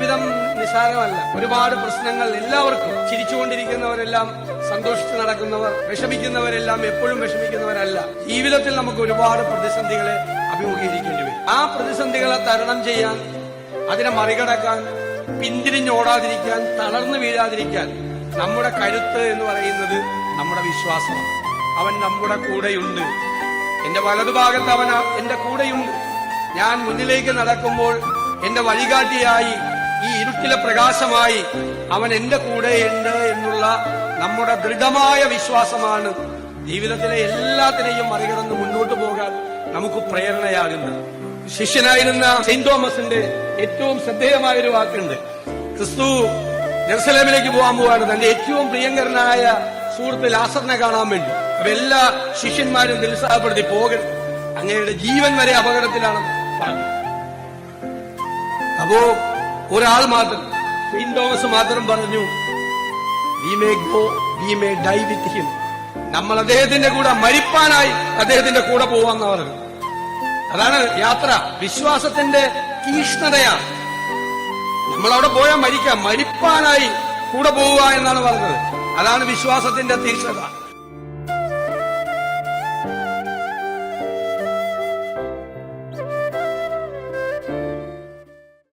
ജീവിതം നിസ്സാരമല്ല. ഒരുപാട് പ്രശ്നങ്ങൾ എല്ലാവർക്കും. ചിരിച്ചുകൊണ്ടിരിക്കുന്നവരെല്ലാം സന്തോഷിച്ച് നടക്കുന്നവർ, വിഷമിക്കുന്നവരെല്ലാം എപ്പോഴും വിഷമിക്കുന്നവരല്ല. ജീവിതത്തിൽ നമുക്ക് ഒരുപാട് പ്രതിസന്ധികളെ അഭിമുഖീകരിക്കേണ്ടി വരും. ആ പ്രതിസന്ധികളെ തരണം ചെയ്യാൻ, അതിനെ മറികടക്കാൻ, പിന്തിരിഞ്ഞോടാതിരിക്കാൻ, തളർന്നു വീഴാതിരിക്കാൻ നമ്മുടെ കരുത്ത് എന്ന് പറയുന്നത് നമ്മുടെ വിശ്വാസമാണ്. അവൻ നമ്മുടെ കൂടെയുണ്ട്. എന്റെ വലതുഭാഗത്ത് അവൻ എന്റെ കൂടെയുണ്ട്. ഞാൻ മുന്നിലേക്ക് നടക്കുമ്പോൾ എന്റെ വഴികാട്ടിയായി, ഈ ഇരുട്ടിലെ പ്രകാശമായി അവൻ എന്റെ കൂടെയുണ്ട് എന്നുള്ള നമ്മുടെ ദൃഢമായ വിശ്വാസമാണ് ജീവിതത്തിലെ എല്ലാത്തിനെയും മറികടന്ന് മുന്നോട്ട് പോകാൻ നമുക്ക് പ്രേരണയാകുന്നത്. ശിഷ്യനായിരുന്ന സെയിന്റ് തോമസിന്റെ ഏറ്റവും ശ്രദ്ധേയമായൊരു വാക്കുണ്ട്. ക്രിസ്തു ജെറുസലേമിലേക്ക് പോകാൻ പോവാണ് തന്റെ ഏറ്റവും പ്രിയങ്കരനായ സുഹൃത്ത് ലാസറിനെ കാണാൻ വേണ്ടി. അപ്പൊ എല്ലാ ശിഷ്യന്മാരും നിരുത്സാഹപ്പെടുത്തി, പോകരുത്, അങ്ങയുടെ ജീവൻ വരെ അപകടത്തിലാണ് പറഞ്ഞു. അപ്പോ ഒരാൾ മാത്രം, സെയിന്റ് തോമസ് മാത്രം പറഞ്ഞു, we may go, we may die with him. നമ്മൾ അദ്ദേഹത്തിന്റെ കൂടെ മരിപ്പാനായി അദ്ദേഹത്തിന്റെ കൂടെ പോവാന്ന പറഞ്ഞു. അതാണ് യാത്ര. വിശ്വാസത്തിന്റെ തീഷ്ണതയാണ്. നമ്മളവിടെ പോയാൽ മരിക്കാം, മരിപ്പാനായി കൂടെ പോവുക എന്നാണ് പറഞ്ഞത്. അതാണ് വിശ്വാസത്തിന്റെ തീഷ്ണത.